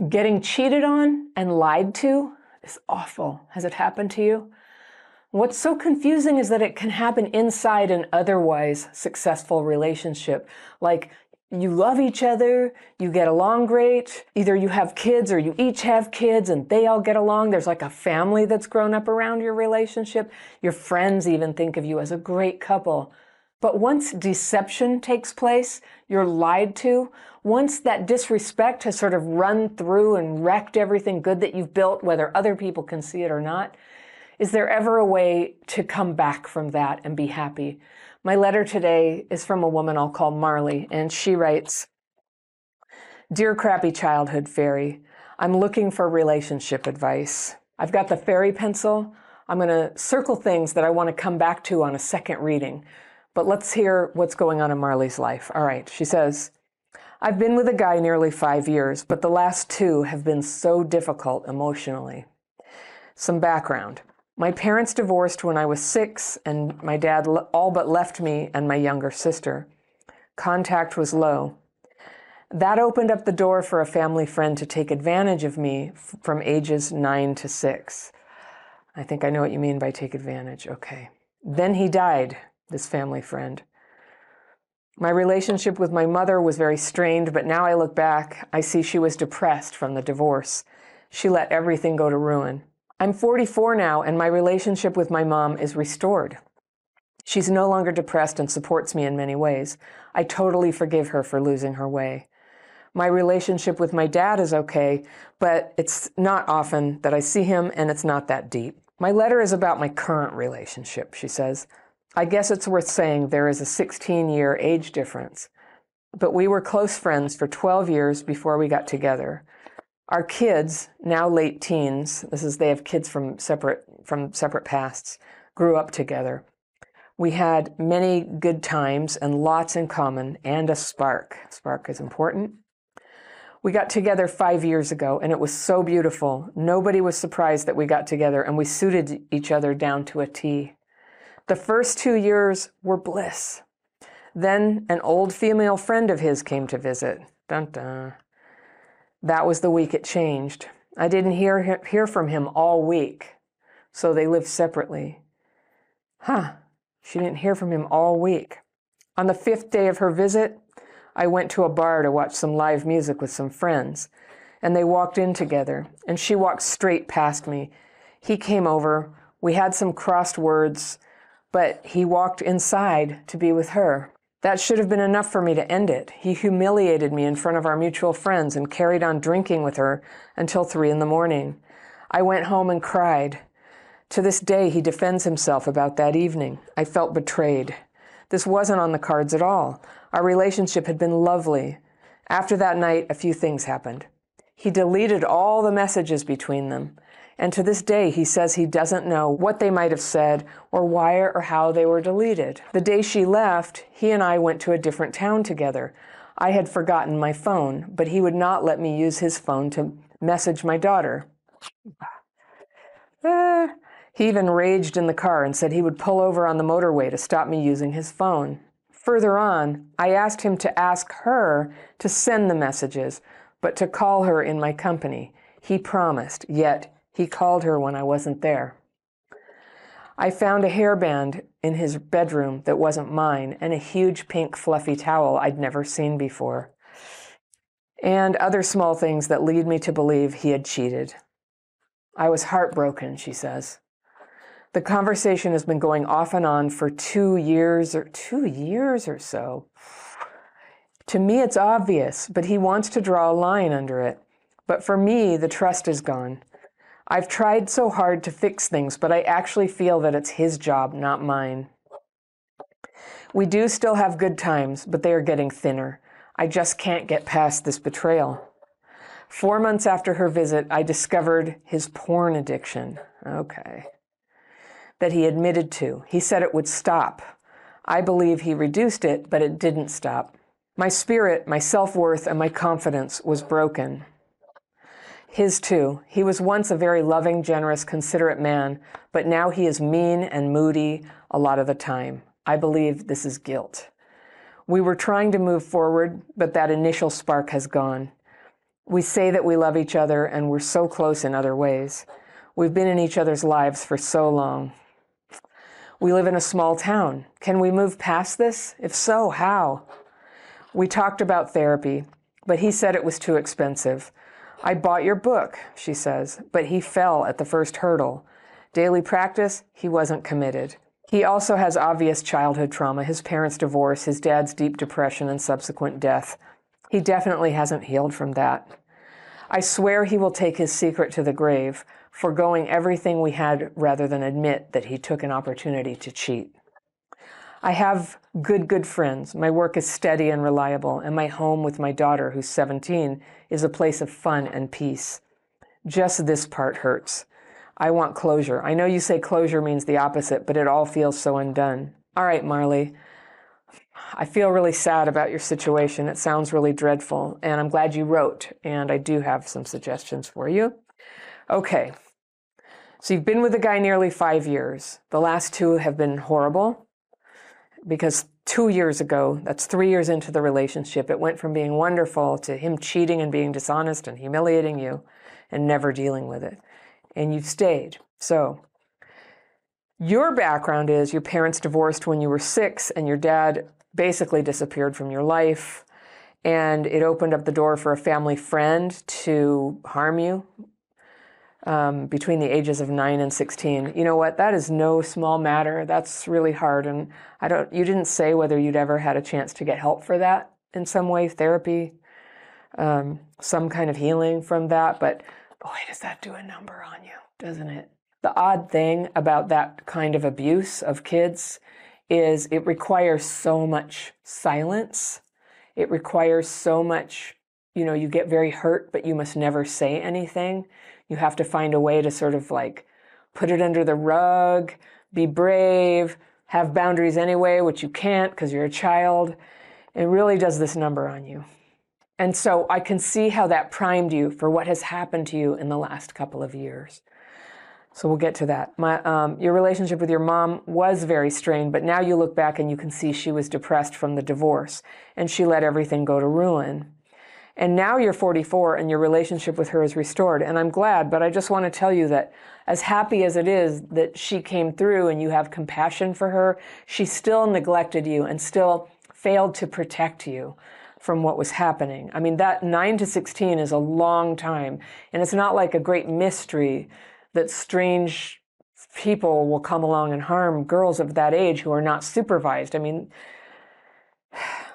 Getting cheated on and lied to is awful. Has it happened to you? What's so confusing is that it can happen inside an otherwise successful relationship. Like, you love each other, you get along great, either you have kids or you each have kids and they all get along. There's like a family that's grown up around your relationship. Your friends even think of you as a great couple. But once deception takes place, you're lied to, once that disrespect has sort of run through and wrecked everything good that you've built, whether other people can see it or not, is there ever a way to come back from that and be happy? My letter today is from a woman I'll call Marley, and she writes, "Dear crappy childhood fairy, I'm looking for relationship advice. I've got the fairy pencil. I'm going to circle things that I want to come back to on a second reading. But let's hear what's going on in Marley's life." All right, she says, "I've been with a guy nearly 5 years, but the last 2 have been so difficult emotionally. Some background. My parents divorced when I was 6, and my dad all but left me and my younger sister. Contact was low. That opened up the door for a family friend to take advantage of me from ages 9 to 6. I think I know what you mean by take advantage. Okay. Then he died, this family friend. My relationship with my mother was very strained, but now I look back, I see she was depressed from the divorce. She let everything go to ruin. I'm 44 now, and my relationship with my mom is restored. She's no longer depressed and supports me in many ways. I totally forgive her for losing her way. My relationship with my dad is okay, but it's not often that I see him, and it's not that deep. My letter is about my current relationship," she says. "I guess it's worth saying there is a 16-year age difference, but we were close friends for 12 years before we got together. Our kids, now late teens, they have kids from separate pasts, grew up together. We had many good times and lots in common and a spark. Spark is important. We got together 5 years ago, and it was so beautiful. Nobody was surprised that we got together, and we suited each other down to a T. The first 2 years were bliss. Then an old female friend of his came to visit. Dun dun. That was the week it changed. I didn't hear from him all week, so they lived separately." She didn't hear from him all week. "On the 5th day of her visit, I went to a bar to watch some live music with some friends, and they walked in together, and she walked straight past me. He came over, we had some crossed words, but he walked inside to be with her. That should have been enough for me to end it. He humiliated me in front of our mutual friends and carried on drinking with her until 3 a.m. I went home and cried. To this day, he defends himself about that evening. I felt betrayed. This wasn't on the cards at all. Our relationship had been lovely. After that night, a few things happened. He deleted all the messages between them. And to this day, he says he doesn't know what they might have said or why or how they were deleted. The day she left, he and I went to a different town together. I had forgotten my phone, but he would not let me use his phone to message my daughter. He even raged in the car and said he would pull over on the motorway to stop me using his phone. Further on, I asked him to ask her to send the messages, but to call her in my company. He promised, yet he called her when I wasn't there. I found a hairband in his bedroom that wasn't mine and a huge pink fluffy towel I'd never seen before. And other small things that lead me to believe he had cheated. I was heartbroken," she says. "The conversation has been going off and on for 2 years or so. To me, it's obvious, but he wants to draw a line under it. But for me, the trust is gone. I've tried so hard to fix things, but I actually feel that it's his job, not mine. We do still have good times, but they are getting thinner. I just can't get past this betrayal. 4 months after her visit, I discovered his porn addiction." Okay. "That he admitted to. He said it would stop. I believe he reduced it, but it didn't stop. My spirit, my self-worth, and my confidence was broken. His too. He was once a very loving, generous, considerate man, but now he is mean and moody a lot of the time. I believe this is guilt. We were trying to move forward, but that initial spark has gone. We say that we love each other and we're so close in other ways. We've been in each other's lives for so long. We live in a small town. Can we move past this? If so, how? We talked about therapy, but he said it was too expensive. I bought your book, she says, but he fell at the first hurdle. Daily practice, he wasn't committed. He also has obvious childhood trauma, his parents' divorce, his dad's deep depression and subsequent death. He definitely hasn't healed from that. I swear he will take his secret to the grave, foregoing everything we had rather than admit that he took an opportunity to cheat. I have good friends. My work is steady and reliable, and my home with my daughter, who's 17, is a place of fun and peace. Just this part hurts. I want closure. I know you say closure means the opposite, but it all feels so undone. All right, Marley. I feel really sad about your situation. It sounds really dreadful, and I'm glad you wrote, and I do have some suggestions for you. Okay. So you've been with a guy nearly 5 years. The last 2 have been horrible. Because 2 years ago, that's 3 years into the relationship, it went from being wonderful to him cheating and being dishonest and humiliating you and never dealing with it. And you've stayed. So your background is your parents divorced when you were 6 and your dad basically disappeared from your life. And it opened up the door for a family friend to harm you between the ages of 9 and 16. You know what? That is no small matter. That's really hard. And you didn't say whether you'd ever had a chance to get help for that in some way, therapy, some kind of healing from that. But boy, does that do a number on you, doesn't it? The odd thing about that kind of abuse of kids is it requires so much silence. It requires so much, you get very hurt, but you must never say anything. You have to find a way to sort of like put it under the rug, be brave, have boundaries anyway, which you can't because you're a child. It really does this number on you. And so I can see how that primed you for what has happened to you in the last couple of years. So we'll get to that. Your relationship with your mom was very strained, but now you look back and you can see she was depressed from the divorce and she let everything go to ruin. And now you're 44 and your relationship with her is restored. And I'm glad, but I just want to tell you that as happy as it is that she came through and you have compassion for her, she still neglected you and still failed to protect you from what was happening. I mean, that 9 to 16 is a long time. And it's not like a great mystery that strange people will come along and harm girls of that age who are not supervised. I mean,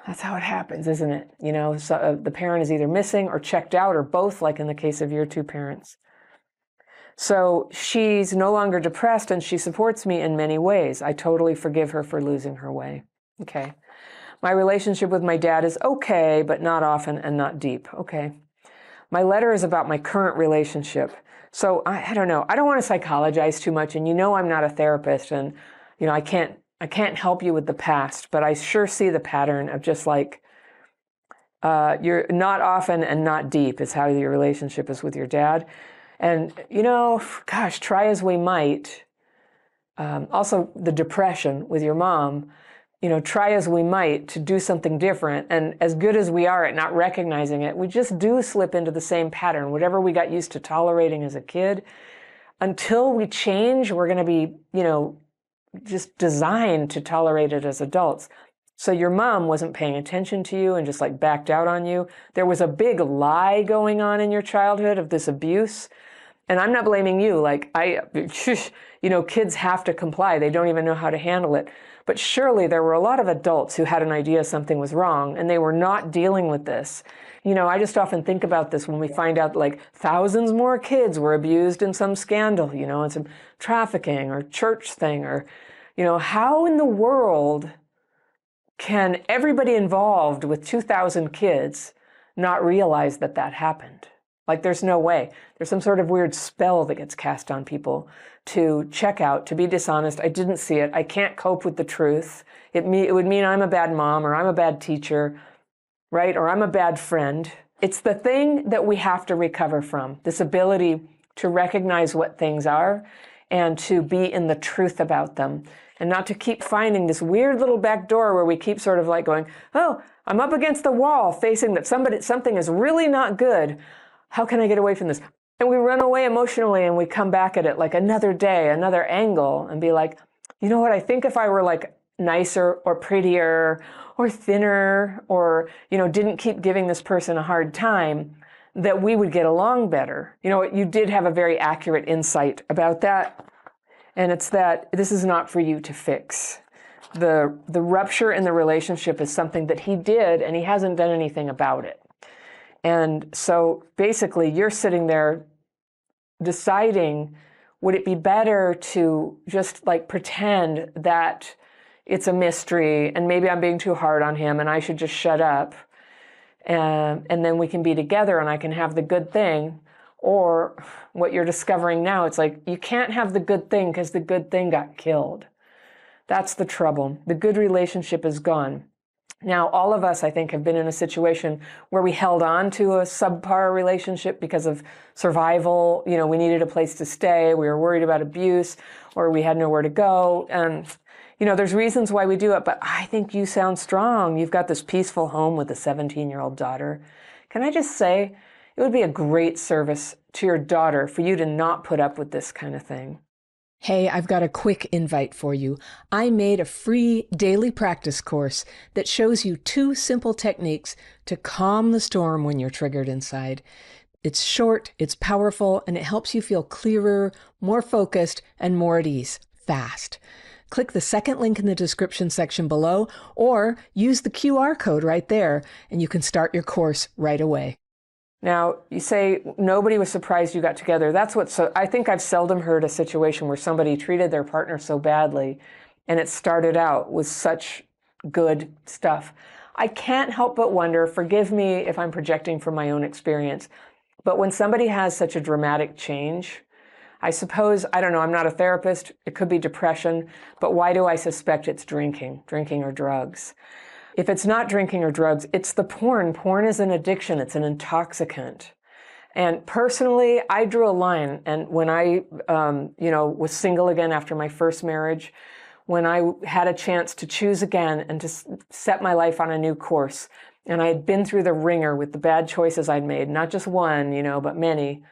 that's how it happens, isn't it? So the parent is either missing or checked out or both, like in the case of your 2 parents. So she's no longer depressed and she supports me in many ways. I totally forgive her for losing her way. Okay. My relationship with my dad is okay, but not often and not deep. Okay. My letter is about my current relationship. So I don't know. I don't want to psychologize too much. And I'm not a therapist and, I can't help you with the past, but I sure see the pattern of just like, you're not often and not deep is how your relationship is with your dad. And, gosh, try as we might. Also the depression with your mom, try as we might to do something different. And as good as we are at not recognizing it, we just do slip into the same pattern. Whatever we got used to tolerating as a kid, until we change, we're going to be, just designed to tolerate it as adults. So your mom wasn't paying attention to you and just like backed out on you. There was a big lie going on in your childhood of this abuse. And I'm not blaming you. Like kids have to comply. They don't even know how to handle it. But surely there were a lot of adults who had an idea something was wrong and they were not dealing with this. I just often think about this when we find out like thousands more kids were abused in some scandal, in some trafficking or church thing or, how in the world can everybody involved with 2,000 kids not realize that that happened? Like there's no way. There's some sort of weird spell that gets cast on people to check out, to be dishonest. I didn't see it. I can't cope with the truth. It would mean I'm a bad mom or I'm a bad teacher, right? Or I'm a bad friend. It's the thing that we have to recover from, this ability to recognize what things are and to be in the truth about them and not to keep finding this weird little back door where we keep sort of like going, oh, I'm up against the wall facing that something is really not good. How can I get away from this? And we run away emotionally and we come back at it like another day, another angle, and be like, you know what, I think if I were like nicer or prettier or thinner or, didn't keep giving this person a hard time, that we would get along better. You did have a very accurate insight about that. And it's that this is not for you to fix. The rupture in the relationship is something that he did, and he hasn't done anything about it. And so basically you're sitting there deciding, would it be better to just like pretend that it's a mystery and maybe I'm being too hard on him and I should just shut up, and then we can be together and I can have the good thing? Or what you're discovering now, it's like you can't have the good thing because the good thing got killed. That's the trouble. The good relationship is gone. Now, all of us, I think, have been in a situation where we held on to a subpar relationship because of survival. We needed a place to stay. We were worried about abuse, or we had nowhere to go. And, there's reasons why we do it, but I think you sound strong. You've got this peaceful home with a 17-year-old daughter. Can I just say, it would be a great service to your daughter for you to not put up with this kind of thing. Hey, I've got a quick invite for you. I made a free daily practice course that shows you 2 simple techniques to calm the storm when you're triggered inside. It's short, it's powerful, and it helps you feel clearer, more focused, and more at ease, fast. Click the second link in the description section below, or use the QR code right there, and you can start your course right away. Now, you say nobody was surprised you got together. I think I've seldom heard a situation where somebody treated their partner so badly and it started out with such good stuff. I can't help but wonder, forgive me if I'm projecting from my own experience, but when somebody has such a dramatic change, I suppose, I don't know, I'm not a therapist, it could be depression, but why do I suspect it's drinking or drugs? If it's not drinking or drugs, it's the porn. Porn is an addiction. It's an intoxicant. And personally, I drew a line. And when I, was single again after my first marriage, when I had a chance to choose again and to set my life on a new course, and I had been through the ringer with the bad choices I'd made, not just one, but many,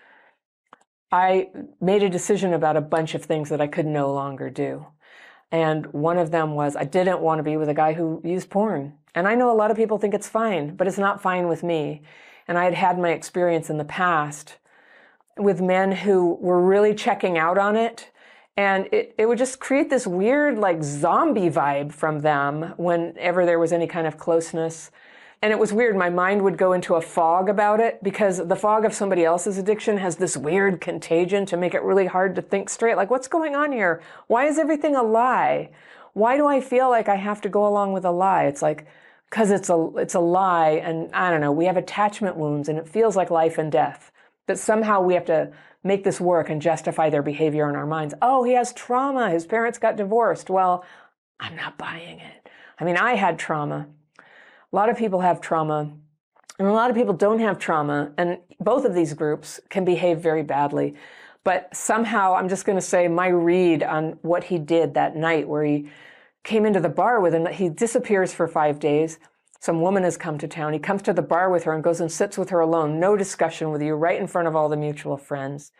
I made a decision about a bunch of things that I could no longer do. And one of them was I didn't want to be with a guy who used porn. And I know a lot of people think it's fine, but it's not fine with me. And I had had my experience in the past with men who were really checking out on it. And it would just create this weird like zombie vibe from them whenever there was any kind of closeness. And it was weird. My mind would go into a fog about it because the fog of somebody else's addiction has this weird contagion to make it really hard to think straight. Like, what's going on here? Why is everything a lie? Why do I feel like I have to go along with a lie? It's like, because it's a lie, and I don't know, we have attachment wounds and it feels like life and death. That somehow we have to make this work and justify their behavior in our minds. Oh, he has trauma. His parents got divorced. Well, I'm not buying it. I mean, I had trauma. A lot of people have trauma, and a lot of people don't have trauma, and both of these groups can behave very badly. But somehow, I'm just going to say my read on what he did that night where he came into the bar with him, he disappears for 5 days. Some woman has come to town. He comes to the bar with her and goes and sits with her alone, no discussion with you, right in front of all the mutual friends.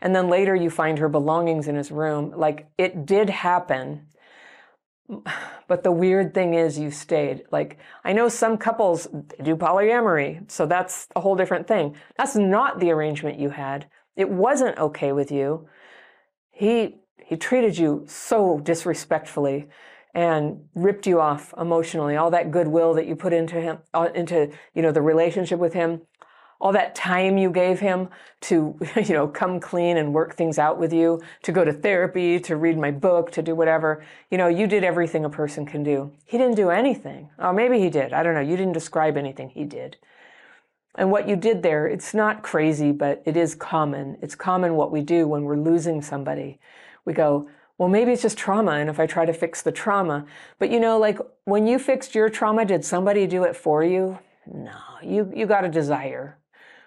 And then later you find her belongings in his room. Like, it did happen. But the weird thing is you stayed. Like, I know some couples do polyamory, so that's a whole different thing. That's not the arrangement you had. It wasn't okay with you. He treated you so disrespectfully and ripped you off emotionally. All that goodwill that you put into him, the relationship with him, all that time you gave him to, come clean and work things out with you, to go to therapy, to read my book, to do whatever. You did everything a person can do. He didn't do anything. Oh, maybe he did. I don't know. You didn't describe anything he did. And what you did there, it's not crazy, but it is common. It's common what we do when we're losing somebody. We go, well, maybe it's just trauma, and if I try to fix the trauma. But like when you fixed your trauma, did somebody do it for you? No, you got a desire.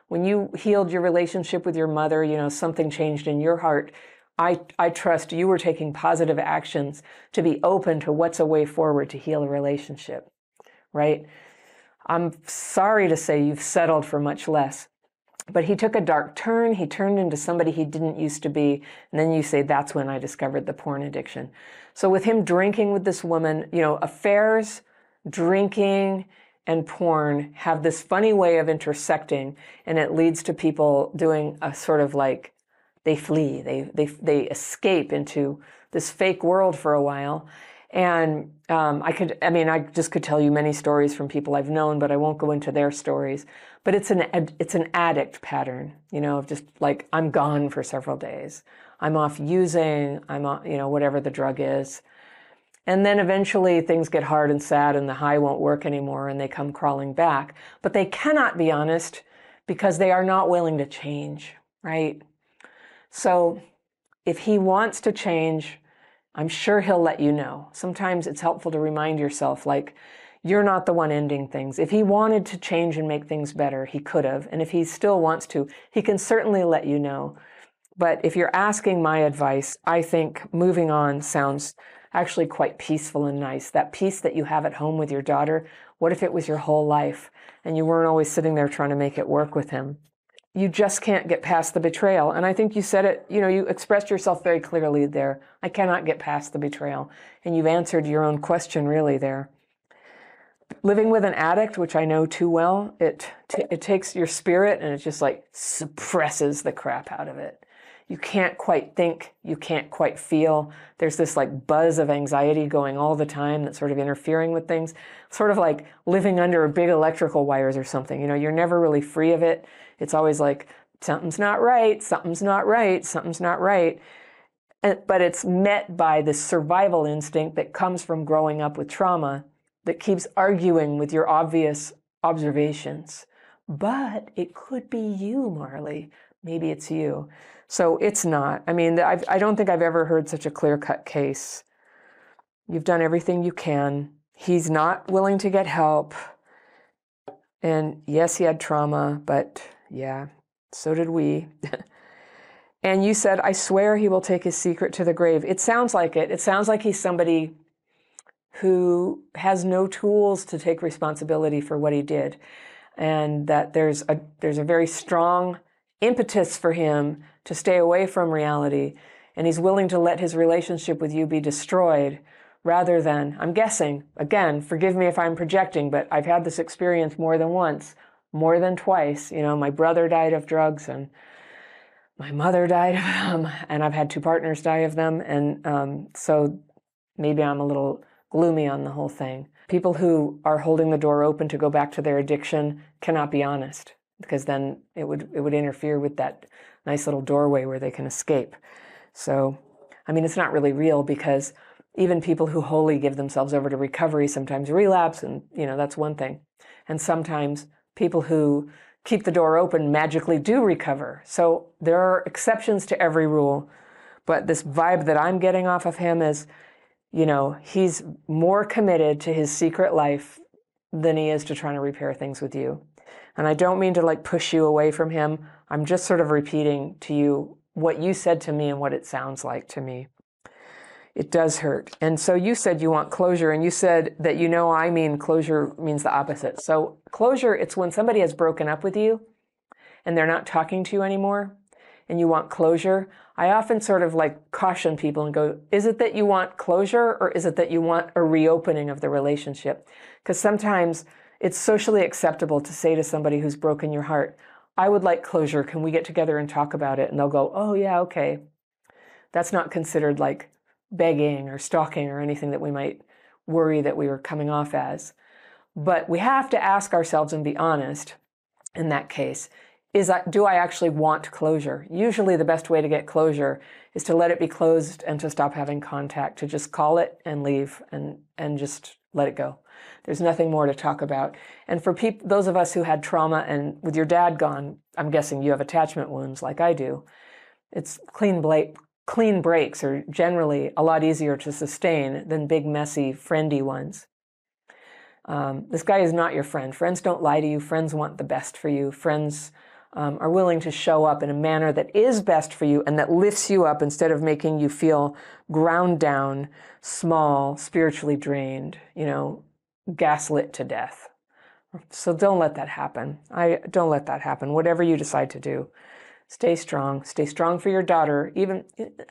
When you healed your relationship with your mother, something changed in your heart. I trust you were taking positive actions to be open to what's a way forward to heal a relationship, right? I'm sorry to say you've settled for much less. But he took a dark turn. He turned into somebody he didn't used to be. And then you say, that's when I discovered the porn addiction. So with him drinking with this woman, affairs, drinking, and porn have this funny way of intersecting. And it leads to people doing a sort of like, they flee, they escape into this fake world for a while. And I just could tell you many stories from people I've known, but I won't go into their stories. But it's an addict pattern, of just like, I'm gone for several days. I'm off using, I'm on, whatever the drug is. And then eventually things get hard and sad and the high won't work anymore and they come crawling back. But they cannot be honest because they are not willing to change, right? So if he wants to change, I'm sure he'll let you know. Sometimes it's helpful to remind yourself, like, you're not the one ending things. If he wanted to change and make things better, he could have. And if he still wants to, he can certainly let you know. But if you're asking my advice, I think moving on sounds actually quite peaceful and nice. That peace that you have at home with your daughter, what if it was your whole life and you weren't always sitting there trying to make it work with him? You just can't get past the betrayal. And I think you said it, you expressed yourself very clearly there. I cannot get past the betrayal. And you've answered your own question really there. Living with an addict, which I know too well, it takes your spirit and it just like suppresses the crap out of it. You can't quite think, you can't quite feel. There's this like buzz of anxiety going all the time that's sort of interfering with things. Sort of like living under big electrical wires or something. You're never really free of it. It's always like, something's not right, something's not right, something's not right. But it's met by this survival instinct that comes from growing up with trauma that keeps arguing with your obvious observations. But it could be you, Marley. Maybe it's you. So it's not. I don't think I've ever heard such a clear-cut case. You've done everything you can. He's not willing to get help. And yes, he had trauma, but yeah, so did we. And you said, I swear he will take his secret to the grave. It sounds like it. It sounds like he's somebody who has no tools to take responsibility for what he did. And that there's a very strong impetus for him to stay away from reality. And he's willing to let his relationship with you be destroyed rather than, I'm guessing, again, forgive me if I'm projecting, but I've had this experience more than once, more than twice. My brother died of drugs and my mother died of them, and I've had two partners die of them. And so maybe I'm a little gloomy on the whole thing. People who are holding the door open to go back to their addiction cannot be honest, because then it would interfere with that nice little doorway where they can escape. So, it's not really real, because even people who wholly give themselves over to recovery sometimes relapse, and that's one thing. And sometimes people who keep the door open magically do recover. So there are exceptions to every rule. But this vibe that I'm getting off of him is, he's more committed to his secret life than he is to trying to repair things with you. And I don't mean to like push you away from him. I'm just sort of repeating to you what you said to me and what it sounds like to me. It does hurt. And so you said you want closure, and you said that closure means the opposite. So closure, it's when somebody has broken up with you and they're not talking to you anymore and you want closure. I often sort of like caution people and go, is it that you want closure, or is it that you want a reopening of the relationship? Because sometimes it's socially acceptable to say to somebody who's broken your heart, I would like closure. Can we get together and talk about it? And they'll go, oh yeah, okay. That's not considered like begging or stalking or anything that we might worry that we were coming off as. But we have to ask ourselves and be honest in that case. Do I actually want closure? Usually the best way to get closure is to let it be closed and to stop having contact, to just call it and leave and just let it go. There's nothing more to talk about. And for those of us who had trauma and with your dad gone, I'm guessing you have attachment wounds like I do. It's clean breaks are generally a lot easier to sustain than big, messy, friendy ones. This guy is not your friend. Friends don't lie to you. Friends want the best for you. Friends are willing to show up in a manner that is best for you and that lifts you up instead of making you feel ground down, small, spiritually drained, gaslit to death. So don't let that happen. Don't let that happen. Whatever you decide to do, stay strong. Stay strong for your daughter.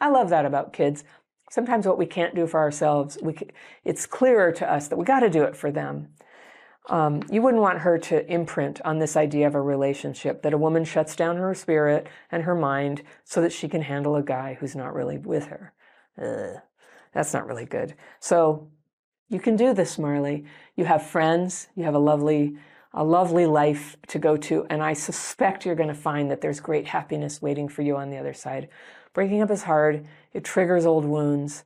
I love that about kids. Sometimes what we can't do for ourselves, it's clearer to us that we got to do it for them. You wouldn't want her to imprint on this idea of a relationship, that a woman shuts down her spirit and her mind so that she can handle a guy who's not really with her. That's not really good. So you can do this, Marley. You have friends. You have a lovely life to go to. And I suspect you're going to find that there's great happiness waiting for you on the other side. Breaking up is hard. It triggers old wounds.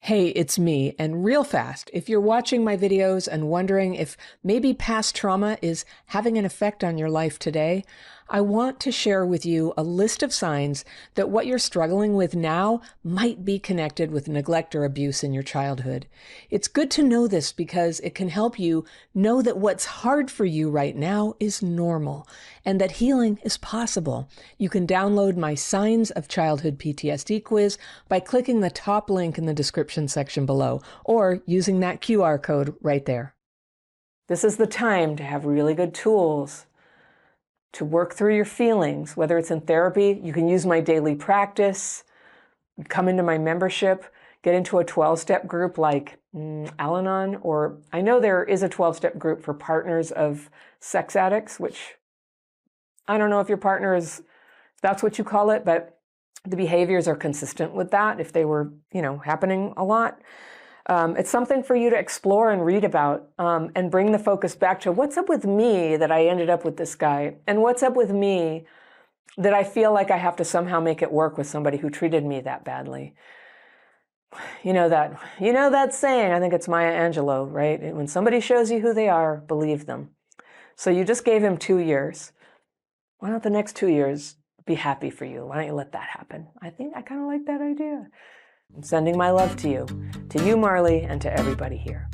Hey, it's me, and real fast, if you're watching my videos and wondering if maybe past trauma is having an effect on your life today, I want to share with you a list of signs that what you're struggling with now might be connected with neglect or abuse in your childhood. It's good to know this because it can help you know that what's hard for you right now is normal and that healing is possible. You can download my Signs of Childhood PTSD quiz by clicking the top link in the description section below or using that QR code right there. This is the time to have really good tools to work through your feelings, whether it's in therapy. You can use my daily practice, come into my membership, get into a 12-step group like Al-Anon, or I know there is a 12-step group for partners of sex addicts, which I don't know if your partner is, if that's what you call it, but the behaviors are consistent with that if they were, happening a lot. It's something for you to explore and read about and bring the focus back to what's up with me that I ended up with this guy, and what's up with me that I feel like I have to somehow make it work with somebody who treated me that badly. You know that saying, I think it's Maya Angelou, right? When somebody shows you who they are, believe them. So you just gave him 2 years. Why don't the next 2 years be happy for you? Why don't you let that happen? I kind of like that idea. I'm sending my love to you, Marley, and to everybody here.